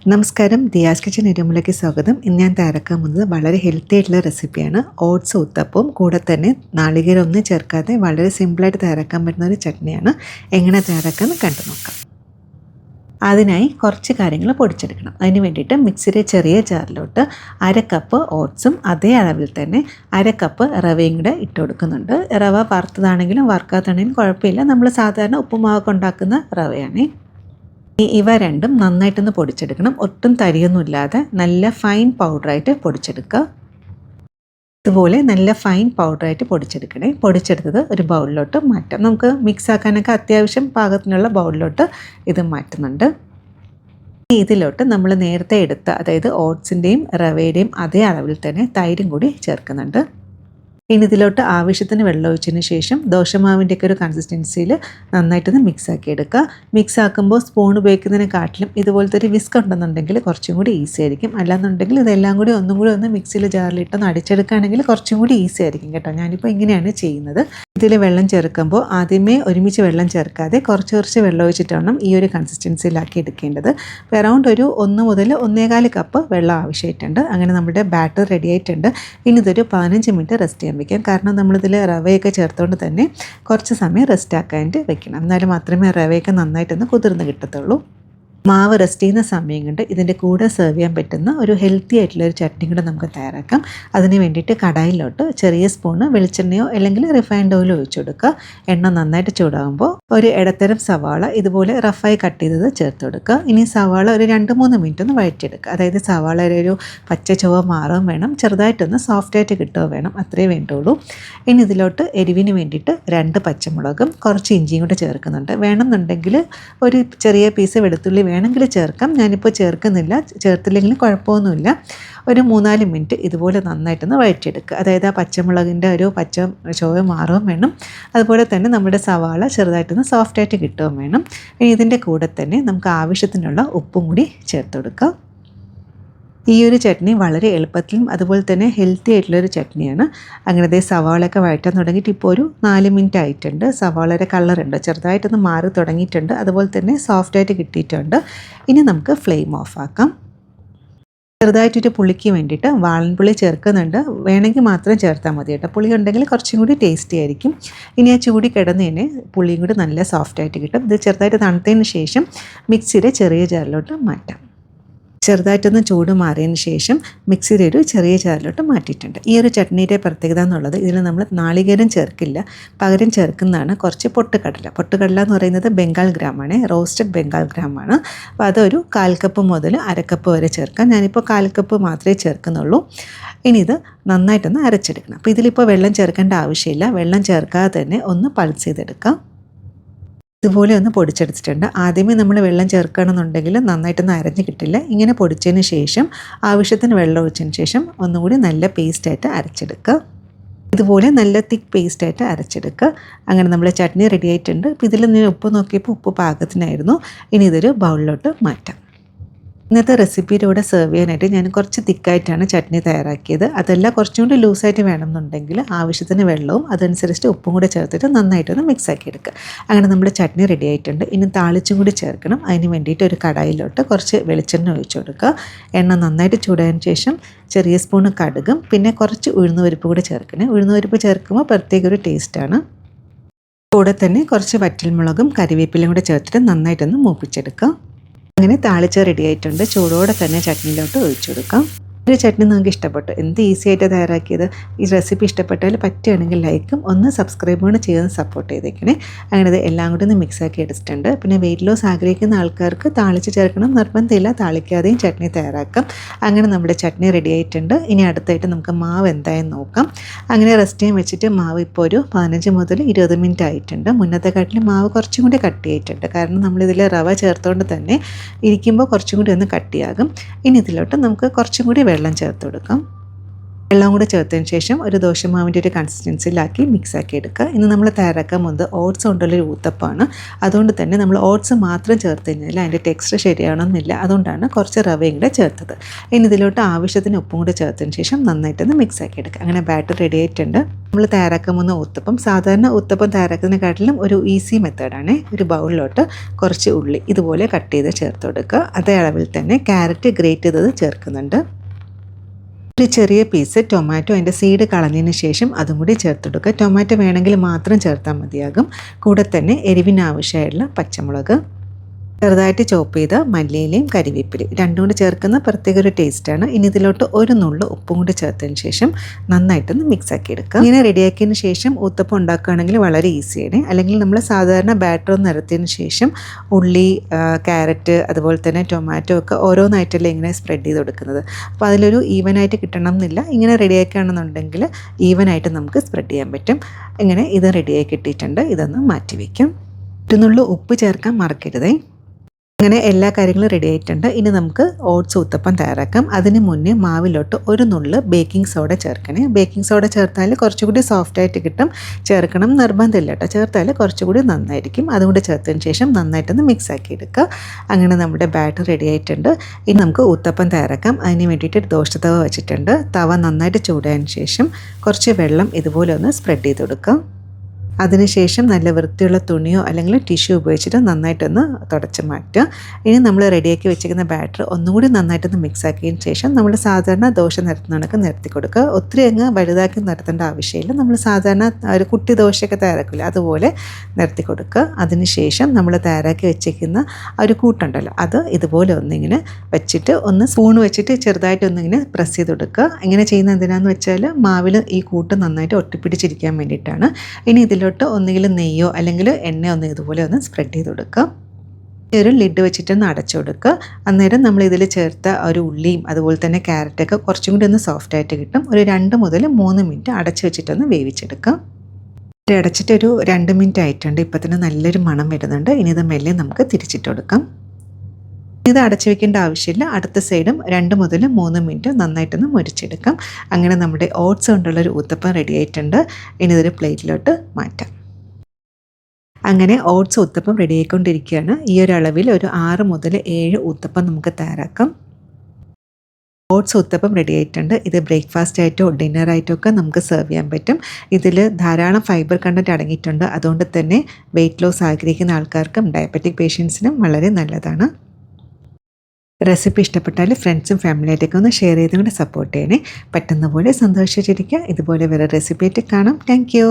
നമസ്കാരം, ദിയാസ് കിച്ചൻ എരുമുലയ്ക്ക് സ്വാഗതം. ഇന്ന് ഞാൻ തയ്യാറാക്കാൻ പോകുന്നത് വളരെ ഹെൽത്തി ആയിട്ടുള്ള റെസിപ്പിയാണ്. ഓട്സ് ഉത്തപ്പവും കൂടെ തന്നെ നാളികേരം ഒന്നും ചേർക്കാതെ വളരെ സിമ്പിളായിട്ട് തയ്യാറാക്കാൻ പറ്റുന്ന ഒരു ചട്നിയാണ്. എങ്ങനെ തയ്യാറാക്കാമെന്ന് കണ്ടു നോക്കാം. അതിനായി കുറച്ച് കാര്യങ്ങൾ പൊടിച്ചെടുക്കണം. അതിന് വേണ്ടിയിട്ട് മിക്സിയുടെ ചെറിയ ജാറിലോട്ട് 1/2 കപ്പ് ഓട്സും അതേ അളവിൽ തന്നെ 1/2 കപ്പ് റവയും കൂടെ ഇട്ട് കൊടുക്കുന്നുണ്ട്. റവ വറുത്തതാണെങ്കിലും വറുക്കാത്തതാണെങ്കിലും കുഴപ്പമില്ല. നമ്മൾ സാധാരണ ഉപ്പുമാവൊക്കെ ഉണ്ടാക്കുന്ന റവയാണ്. ഇവ രണ്ടും നന്നായിട്ടൊന്ന് പൊടിച്ചെടുക്കണം. ഒട്ടും തരിയൊന്നുമില്ലാതെ നല്ല ഫൈൻ പൗഡറായിട്ട് പൊടിച്ചെടുക്കുക. ഇതുപോലെ നല്ല ഫൈൻ പൗഡറായിട്ട് പൊടിച്ചെടുക്കണേ. പൊടിച്ചെടുത്തത് ഒരു ബൗളിലോട്ട് മാറ്റാം. നമുക്ക് മിക്സ് ആക്കാനൊക്കെ അത്യാവശ്യം പാകത്തിനുള്ള ബൗളിലോട്ട് ഇത് മാറ്റുന്നുണ്ട്. ഇതിലോട്ട് നമ്മൾ നേരത്തെ എടുത്ത അതായത് ഓട്സിൻ്റെയും റവയുടെയും അതേ അളവിൽ തന്നെ തൈരും കൂടി ചേർക്കുന്നുണ്ട്. ഇനി ഇതിലോട്ട് ആവശ്യത്തിന് വെള്ളം ഒഴിച്ചതിന് ശേഷം ദോശമാവിൻ്റെയൊക്കെ ഒരു കൺസിസ്റ്റൻസിയിൽ നന്നായിട്ടൊന്ന് മിക്സാക്കി എടുക്കുക. മിക്സ് ആക്കുമ്പോൾ സ്പൂൺ ഉപയോഗിക്കുന്നതിനെക്കാട്ടിലും ഇതുപോലത്തെ ഒരു വിസ്ക് ഉണ്ടെന്നുണ്ടെങ്കിൽ കുറച്ചും കൂടി ഈസി ആയിരിക്കും. അല്ലാന്നുണ്ടെങ്കിൽ ഇതെല്ലാം കൂടി ഒന്നും കൂടി ഒന്ന് മിക്സിയിൽ ജാറിലിട്ടൊന്ന് അടിച്ചെടുക്കുകയാണെങ്കിൽ കുറച്ചും കൂടി ഈസി ആയിരിക്കും കേട്ടോ. ഞാനിപ്പോൾ ഇങ്ങനെയാണ് ചെയ്യുന്നത്. ഇതിൽ വെള്ളം ചേർക്കുമ്പോൾ ആദ്യമേ ഒരുമിച്ച് വെള്ളം ചേർക്കാതെ കുറച്ച് കുറച്ച് വെള്ളം ഒഴിച്ചിട്ട് വേണം ഈ ഒരു കൺസിസ്റ്റൻസിയിലാക്കി എടുക്കേണ്ടത്. അറൗണ്ട് ഒരു 1 മുതൽ 1.25 കപ്പ് വെള്ളം ആവശ്യമായിട്ടുണ്ട്. അങ്ങനെ നമ്മുടെ ബാറ്റർ റെഡി ആയിട്ടുണ്ട്. ഇനി ഇതൊരു 15 മിനിറ്റ് റെസ്റ്റ് ചെയ്യാൻ വയ്ക്കാം. കാരണം നമ്മളിതിൽ റവയൊക്കെ ചേർത്തുകൊണ്ട് തന്നെ കുറച്ച് സമയം റെസ്റ്റ് ആക്കാനായിട്ട് വെക്കണം. എന്നാലും മാത്രമേ റവയൊക്കെ നന്നായിട്ടൊന്ന് കുതിർന്ന് കിട്ടത്തുള്ളൂ. മാവ് റെസ്റ്റ് ചെയ്യുന്ന സമയം കൊണ്ട് ഇതിൻ്റെ കൂടെ സെർവ് ചെയ്യാൻ പറ്റുന്ന ഒരു ഹെൽത്തി ആയിട്ടുള്ള ഒരു ചട്നി കൂടെ നമുക്ക് തയ്യാറാക്കാം. അതിന് വേണ്ടിയിട്ട് കടായിലോട്ട് ചെറിയ സ്പൂണ് വെളിച്ചെണ്ണയോ അല്ലെങ്കിൽ റിഫൈൻഡ് ഓയിലോ ഒഴിച്ചു കൊടുക്കുക. എണ്ണ നന്നായിട്ട് ചൂടാകുമ്പോൾ ഒരു ഇടത്തരം സവാള ഇതുപോലെ റഫായി കട്ട് ചെയ്തത് ചേർത്ത് കൊടുക്കുക. ഇനി സവാള ഒരു 2-3 മിനിറ്റ് ഒന്ന് വഴറ്റിയെടുക്കുക. അതായത് സവാള ഒരു പച്ച ചുവ മാറുകയും വേണം, ചെറുതായിട്ടൊന്ന് സോഫ്റ്റായിട്ട് കിട്ടുകയോ വേണം, അത്രേ വേണ്ടുള്ളൂ. ഇനി ഇതിലോട്ട് എരിവിന് വേണ്ടിയിട്ട് 2 പച്ചമുളകും കുറച്ച് ഇഞ്ചിയും കൂടെ ചേർക്കുന്നുണ്ട്. വേണമെന്നുണ്ടെങ്കിൽ ഒരു ചെറിയ പീസ് വെളുത്തുള്ളി വേണമെങ്കിൽ ചേർക്കാം. ഞാനിപ്പോൾ ചേർക്കുന്നില്ല. ചേർത്തില്ലെങ്കിലും കുഴപ്പമൊന്നുമില്ല. ഒരു 3-4 മിനിറ്റ് ഇതുപോലെ നന്നായിട്ടൊന്ന് വഴറ്റിയെടുക്കുക. അതായത് ആ പച്ചമുളകിൻ്റെ ഒരു പച്ച ചുവ മാറുകയും വേണം, അതുപോലെ തന്നെ നമ്മുടെ സവാള ചെറുതായിട്ടൊന്ന് സോഫ്റ്റായിട്ട് കിട്ടുകയും വേണം. ഇനി ഇതിൻ്റെ കൂടെ തന്നെ നമുക്ക് ആവശ്യത്തിനുള്ള ഉപ്പും കൂടി ചേർത്ത് കൊടുക്കാം. ഈ ഒരു ചട്നി വളരെ എളുപ്പത്തിലും അതുപോലെ തന്നെ ഹെൽത്തി ആയിട്ടുള്ളൊരു ചട്നിയാണ്. അങ്ങനത്തെ സവാളയൊക്കെ വഴറ്റാൻ തുടങ്ങിയിട്ട് ഇപ്പോൾ ഒരു 4 മിനിറ്റ് ആയിട്ടുണ്ട്. സവാളയുടെ കളറുണ്ട് ചെറുതായിട്ടൊന്ന് മാറി തുടങ്ങിയിട്ടുണ്ട്, അതുപോലെ തന്നെ സോഫ്റ്റായിട്ട് കിട്ടിയിട്ടുണ്ട്. ഇനി നമുക്ക് ഫ്ലെയിം ഓഫ് ആക്കാം. ചെറുതായിട്ടൊരു പുളിക്ക് വേണ്ടിയിട്ട് വാളൻപുളി ചേർക്കുന്നുണ്ട്. വേണമെങ്കിൽ മാത്രം ചേർത്താൽ മതി കേട്ടോ. പുളി ഉണ്ടെങ്കിൽ കുറച്ചും കൂടി ടേസ്റ്റി ആയിരിക്കും. ഇനി ആ ചൂടി കിടന്നതിന് പുളിയും കൂടി നല്ല സോഫ്റ്റായിട്ട് കിട്ടും. ഇത് ചെറുതായിട്ട് തണുത്തതിന് ശേഷം മിക്സിയുടെ ചെറിയ ജാറിലോട്ട് മാറ്റാം. ചെറുതായിട്ടൊന്ന് ചൂട് മാറിയതിന് ശേഷം മിക്സിയുടെ ഒരു ചെറിയ ജാറിലോട്ട് മാറ്റിയിട്ടുണ്ട്. ഈ ഒരു ചട്നിയുടെ പ്രത്യേകത എന്നുള്ളത് ഇതിൽ നമ്മൾ നാളികേരം ചേർക്കില്ല, പകരം ചേർക്കുന്നതാണ് കുറച്ച് പൊട്ടുകടല. പൊട്ടുകടല എന്ന് പറയുന്നത് ബംഗാൾ ഗ്രാമാണ്, റോസ്റ്റഡ് ബംഗാൾ ഗ്രാമാണ്. അപ്പോൾ അതൊരു 1/4 കപ്പ് മുതൽ 1/2 കപ്പ് വരെ ചേർക്കാം. ഞാനിപ്പോൾ 1/4 കപ്പ് മാത്രമേ ചേർക്കുന്നുള്ളൂ. ഇനി ഇത് നന്നായിട്ടൊന്ന് അരച്ചെടുക്കണം. അപ്പോൾ ഇതിലിപ്പോൾ വെള്ളം ചേർക്കേണ്ട ആവശ്യമില്ല. വെള്ളം ചേർക്കാതെ തന്നെ ഒന്ന് പൾസ് ചെയ്തെടുക്കാം. ഇതുപോലെ ഒന്ന് പൊടിച്ചെടുത്തിട്ടുണ്ട്. ആദ്യമേ നമ്മൾ വെള്ളം ചേർക്കണമെന്നുണ്ടെങ്കിൽ നന്നായിട്ടൊന്നും അരഞ്ഞ് കിട്ടില്ല. ഇങ്ങനെ പൊടിച്ചതിന് ശേഷം ആവശ്യത്തിന് വെള്ളം ഒഴിച്ചതിന് ശേഷം ഒന്നുകൂടി നല്ല പേസ്റ്റായിട്ട് അരച്ചെടുക്കുക. ഇതുപോലെ നല്ല തിക്ക് പേസ്റ്റായിട്ട് അരച്ചെടുക്കുക. അങ്ങനെ നമ്മുടെ ചട്നി റെഡി ആയിട്ടുണ്ട്. അപ്പോൾ ഇതിൽ ഞാൻ ഉപ്പ് നോക്കിയപ്പോൾ ഉപ്പ് പാകത്തിനായിരുന്നു. ഇനി ഇതൊരു ബൗളിലോട്ട് മാറ്റാം. ഇന്നത്തെ റെസിപ്പിയുടെ കൂടെ സെർവ് ചെയ്യാനായിട്ട് ഞാൻ കുറച്ച് തിക്കായിട്ടാണ് ചട്നി തയ്യാറാക്കിയത്. അതല്ല കുറച്ചും കൂടി ലൂസായിട്ട് വേണമെന്നുണ്ടെങ്കിൽ ആവശ്യത്തിന് വെള്ളവും അതനുസരിച്ച് ഉപ്പും കൂടെ ചേർത്തിട്ട് നന്നായിട്ടൊന്ന് മിക്സാക്കി എടുക്കുക. അങ്ങനെ നമ്മുടെ ചട്നി റെഡി ആയിട്ടുണ്ട്. ഇനി താളിച്ചും കൂടി ചേർക്കണം. അതിന് വേണ്ടിയിട്ട് ഒരു കടായിലോട്ട് കുറച്ച് വെളിച്ചെണ്ണ ഒഴിച്ചു കൊടുക്കുക. എണ്ണ നന്നായിട്ട് ചൂടായതിന് ശേഷം ചെറിയ സ്പൂണ് കടുകും പിന്നെ കുറച്ച് ഉഴുന്നുപരിപ്പ് കൂടെ ചേർക്കണേ. ഉഴുന്നുപരിപ്പ് ചേർക്കുമ്പോൾ പ്രത്യേക ഒരു ടേസ്റ്റാണ്. കൂടെ തന്നെ കുറച്ച് വറ്റൽമുളകും കരിവേപ്പിലയും കൂടെ ചേർത്തിട്ട് നന്നായിട്ടൊന്ന് മൂപ്പിച്ചെടുക്കാം. അങ്ങനെ താളിച്ച് റെഡി ആയിട്ടുണ്ട്. ചൂടോടെ തന്നെ ചട്നിയിലോട്ട് ഒഴിച്ചു കൊടുക്കാം. ഒരു ചട്നി നിങ്ങൾക്ക് ഇഷ്ടപ്പെട്ടു, എന്ത് ഈസി ആയിട്ട് തയ്യാറാക്കിയത്. ഈ റെസിപ്പി ഇഷ്ടപ്പെട്ടാൽ പറ്റുകയാണെങ്കിൽ ലൈക്കും ഒന്ന് സബ്സ്ക്രൈബും കൂടെ ചെയ്ത് സപ്പോർട്ട് ചെയ്തേക്കണേ. അങ്ങനെ ഇത് എല്ലാം കൂടി ഒന്ന് മിക്സാക്കി എടുത്തിട്ടുണ്ട്. പിന്നെ വെയിറ്റ് ലോസ് ആഗ്രഹിക്കുന്ന ആൾക്കാർക്ക് താളിച്ച് ചേർക്കണം നിർബന്ധമില്ല, താളിക്കാതെയും ചട്നി തയ്യാറാക്കാം. അങ്ങനെ നമ്മുടെ ചട്നി റെഡി ആയിട്ടുണ്ട്. ഇനി അടുത്തായിട്ട് നമുക്ക് മാവ് എന്തായെന്ന് നോക്കാം. അങ്ങനെ റെസ്റ്റ് ചെയ്യാൻ വെച്ചിട്ട് മാവ് ഇപ്പോൾ ഒരു 15 മുതൽ 20 മിനിറ്റ് ആയിട്ടുണ്ട്. മുന്നത്തെക്കാട്ടിലും മാവ് കുറച്ചും കൂടി കട്ടിയായിട്ടുണ്ട്. കാരണം നമ്മളിതിൽ റവ ചേർത്തുകൊണ്ട് തന്നെ ഇരിക്കുമ്പോൾ കുറച്ചും കൂടി ഒന്ന് കട്ടിയാകും. ഇനി ഇതിലോട്ട് നമുക്ക് കുറച്ചും കൂടി വെള്ളം ചേർത്ത് കൊടുക്കാം. വെള്ളം കൂടെ ചേർത്തതിന് ശേഷം ഒരു ദോശമാവിൻ്റെ ഒരു കൺസിസ്റ്റൻസിയിലാക്കി മിക്സാക്കി എടുക്കുക. ഇന്ന് നമ്മൾ തയ്യാറാക്കാൻ പോകുന്നത് ഓട്സ് കൊണ്ടുള്ളൊരു ഊത്തപ്പമാണ്. അതുകൊണ്ട് തന്നെ നമ്മൾ ഓട്സ് മാത്രം ചേർത്ത് കഴിഞ്ഞാൽ അതിൻ്റെ ടെക്സ്ചർ ശരിയാവണമെന്നില്ല. അതുകൊണ്ടാണ് കുറച്ച് റവയും കൂടെ ചേർത്തത്. ഇനി ഇതിലോട്ട് ആവശ്യത്തിന് ഉപ്പും കൂടെ ചേർത്തതിന് ശേഷം നന്നായിട്ടൊന്ന് മിക്സാക്കി എടുക്കുക. അങ്ങനെ ബാറ്റർ റെഡി ആയിട്ടുണ്ട്. നമ്മൾ തയ്യാറാക്കാൻ പോകുന്ന ഊത്തപ്പം സാധാരണ ഊത്തപ്പം തയ്യാറാക്കുന്നതിനെക്കാട്ടിലും ഒരു ഈസി മെത്തേഡാണ്. ഒരു ബൗളിലോട്ട് കുറച്ച് ഉള്ളി ഇതുപോലെ കട്ട് ചെയ്ത് ചേർത്ത് കൊടുക്കുക. അതേ അളവിൽ തന്നെ ക്യാരറ്റ് ഗ്രേറ്റ് ചെയ്തത് ചേർക്കുന്നുണ്ട്. ഒരു ചെറിയ പീസ് ടൊമാറ്റോ അതിൻ്റെ സീഡ് കളഞ്ഞതിന് ശേഷം അതും കൂടി ചേർത്തെടുക്കുക. ടൊമാറ്റോ വേണമെങ്കിൽ മാത്രം ചേർത്താൽ മതിയാകും. കൂടെ തന്നെ എരിവിന് ആവശ്യമായിട്ടുള്ള പച്ചമുളക്, ചെറുതായിട്ട് ചോപ്പ് ചെയ്ത മല്ലിയിലയും കരിവേപ്പിലയും രണ്ടും കൂടി ചേർക്കുന്ന പ്രത്യേക ഒരു ടേസ്റ്റാണ്. ഇനി ഇതിലോട്ട് ഒരു നുള്ളു ഉപ്പും കൂടി ചേർത്തതിന് ശേഷം നന്നായിട്ടൊന്ന് മിക്സാക്കി എടുക്കുക. ഇങ്ങനെ റെഡിയാക്കിയതിന് ശേഷം ഊത്തപ്പം ഉണ്ടാക്കുകയാണെങ്കിൽ വളരെ ഈസിയാണ്. അല്ലെങ്കിൽ നമ്മൾ സാധാരണ ബാറ്റർ ഒന്ന് നിരത്തിയതിന് ശേഷം ഉള്ളി, ക്യാരറ്റ്, അതുപോലെ തന്നെ ടൊമാറ്റോ ഒക്കെ ഓരോന്നായിട്ടല്ലേ ഇങ്ങനെ സ്പ്രെഡ് ചെയ്ത് കൊടുക്കുന്നത്. അപ്പോൾ അതിലൊരു ഈവനായിട്ട് കിട്ടണം എന്നില്ല. ഇങ്ങനെ റെഡിയാക്കുകയാണെന്നുണ്ടെങ്കിൽ ഈവനായിട്ട് നമുക്ക് സ്പ്രെഡ് ചെയ്യാൻ പറ്റും. ഇങ്ങനെ ഇത് റെഡിയായി കിട്ടിയിട്ടുണ്ട്. ഇതൊന്ന് മാറ്റി വയ്ക്കും. ഒരു നുള്ളു ഉപ്പ് ചേർക്കാൻ മറക്കരുതേ. അങ്ങനെ എല്ലാ കാര്യങ്ങളും റെഡി ആയിട്ടുണ്ട്. ഇനി നമുക്ക് ഓട്സ് ഊത്തപ്പം തയ്യാറാക്കാം. അതിന് മുന്നേ മാവിലോട്ട് ഒരു നുള്ള് ബേക്കിംഗ് സോഡ ചേർക്കണേ. ബേക്കിംഗ് സോഡ ചേർത്താൽ കുറച്ചുകൂടി സോഫ്റ്റായിട്ട് കിട്ടും. ചേർക്കണം നിർബന്ധമില്ല കേട്ടോ. ചേർത്താൽ കുറച്ചുകൂടി നന്നായിരിക്കും. അതുകൂടി ചേർത്തതിന് ശേഷം നന്നായിട്ടൊന്ന് മിക്സ് ആക്കി എടുക്കുക. അങ്ങനെ നമ്മുടെ ബാറ്റർ റെഡി ആയിട്ടുണ്ട്. ഇനി നമുക്ക് ഊത്തപ്പം തയ്യാറാക്കാം. അതിന് വേണ്ടിയിട്ട് ദോശത്തവ വെച്ചിട്ടുണ്ട്. തവ നന്നായിട്ട് ചൂടായതിന് ശേഷം കുറച്ച് വെള്ളം ഇതുപോലെ ഒന്ന് സ്പ്രെഡ് ചെയ്ത് കൊടുക്കാം. അതിനുശേഷം നല്ല വൃത്തിയുള്ള തുണിയോ അല്ലെങ്കിൽ ടിഷ്യൂ ഉപയോഗിച്ചിട്ട് നന്നായിട്ടൊന്ന് തുടച്ച് മാറ്റുക. ഇനി നമ്മൾ റെഡിയാക്കി വെച്ചിരിക്കുന്ന ബാറ്റർ ഒന്നുകൂടി നന്നായിട്ടൊന്ന് മിക്സ് ആക്കിയതിന് ശേഷം നമ്മൾ സാധാരണ ദോശ നിരത്തുന്ന കണക്ക് നിരത്തി കൊടുക്കുക. ഒത്തിരി അങ്ങ് വലുതാക്കി നിരത്തേണ്ട ആവശ്യമില്ല. നമ്മൾ സാധാരണ ഒരു കുട്ടി ദോശയൊക്കെ തയ്യാറാക്കില്ല അതുപോലെ നിരത്തി കൊടുക്കുക. അതിനുശേഷം നമ്മൾ തയ്യാറാക്കി വെച്ചിരിക്കുന്ന ഒരു കൂട്ടുണ്ടല്ലോ അത് ഇതുപോലെ ഒന്നിങ്ങനെ വെച്ചിട്ട് ഒന്ന് സ്പൂൺ വെച്ചിട്ട് ചെറുതായിട്ടൊന്നിങ്ങനെ പ്രസ് ചെയ്ത് കൊടുക്കുക. ഇങ്ങനെ ചെയ്യുന്നത് എന്തിനാണെന്ന് വെച്ചാൽ മാവിൽ ഈ കൂട്ട് നന്നായിട്ട് ഒട്ടിപ്പിടിച്ചിരിക്കാൻ വേണ്ടിയിട്ടാണ്. ഇനി ഇതിലോട്ട് ഒന്നുകിൽ നെയ്യോ അല്ലെങ്കിൽ എണ്ണയോ ഒന്ന് ഇതുപോലെ ഒന്ന് സ്പ്രെഡ് ചെയ്ത് കൊടുക്കുക. ഒരു ലിഡ് വെച്ചിട്ടൊന്ന് അടച്ചു കൊടുക്കുക. അന്നേരം നമ്മൾ ഇതിൽ ചേർത്ത ഒരു ഉള്ളിയും അതുപോലെ തന്നെ ക്യാരറ്റൊക്കെ കുറച്ചും കൂടി ഒന്ന് സോഫ്റ്റായിട്ട് കിട്ടും. ഒരു 2 മുതൽ 3 മിനിറ്റ് അടച്ചു വെച്ചിട്ടൊന്ന് വേവിച്ചെടുക്കാം. അടച്ചിട്ട് ഒരു 2 മിനിറ്റ് ആയിട്ടുണ്ട്. ഇപ്പോൾ തന്നെ നല്ലൊരു മണം വരുന്നുണ്ട്. ഇനി ഇത് മെല്ലെ നമുക്ക് തിരിച്ചിട്ട് കൊടുക്കാം. ഇത് അടച്ചു വെക്കേണ്ട ആവശ്യമില്ല. അടുത്ത സൈഡും 2 മുതൽ 3 മിനിറ്റ് നന്നായിട്ടൊന്ന് മുരിച്ചെടുക്കാം. അങ്ങനെ നമ്മുടെ ഓട്സ് കൊണ്ടുള്ളൊരു ഊത്തപ്പം റെഡി ആയിട്ടുണ്ട്. ഇനി ഇതൊരു പ്ലേറ്റിലോട്ട് മാറ്റാം. അങ്ങനെ ഓട്സ് ഊത്തപ്പം റെഡി ആയിക്കൊണ്ടിരിക്കുകയാണ്. ഈ ഒരു അളവിൽ ഒരു 6 മുതൽ 7 ഊത്തപ്പം നമുക്ക് തയ്യാറാക്കാം. ഓട്സ് ഊത്തപ്പം റെഡി ആയിട്ടുണ്ട്. ഇത് ബ്രേക്ക്ഫാസ്റ്റ് ആയിട്ടോ ഡിന്നറായിട്ടോ ഒക്കെ നമുക്ക് സെർവ് ചെയ്യാൻ പറ്റും. ഇതിൽ ധാരാളം ഫൈബർ കണ്ടൻറ്റ് അടങ്ങിയിട്ടുണ്ട്. അതുകൊണ്ട് തന്നെ വെയിറ്റ് ലോസ് ആഗ്രഹിക്കുന്ന ആൾക്കാർക്കും ഡയബറ്റിക് പേഷ്യൻസിനും വളരെ നല്ലതാണ്. റെസിപ്പി ഇഷ്ടപ്പെട്ടാൽ ഫ്രണ്ട്സും ഫാമിലിയായിട്ടൊക്കെ ഒന്ന് ഷെയർ ചെയ്തുകൊണ്ട് സപ്പോർട്ട് ചെയ്യണേ. പറ്റുന്ന പോലെ സന്തോഷിച്ചിരിക്കുക. ഇതുപോലെ വേറെ റെസിപ്പി ആയിട്ട് കാണാം. Thank you.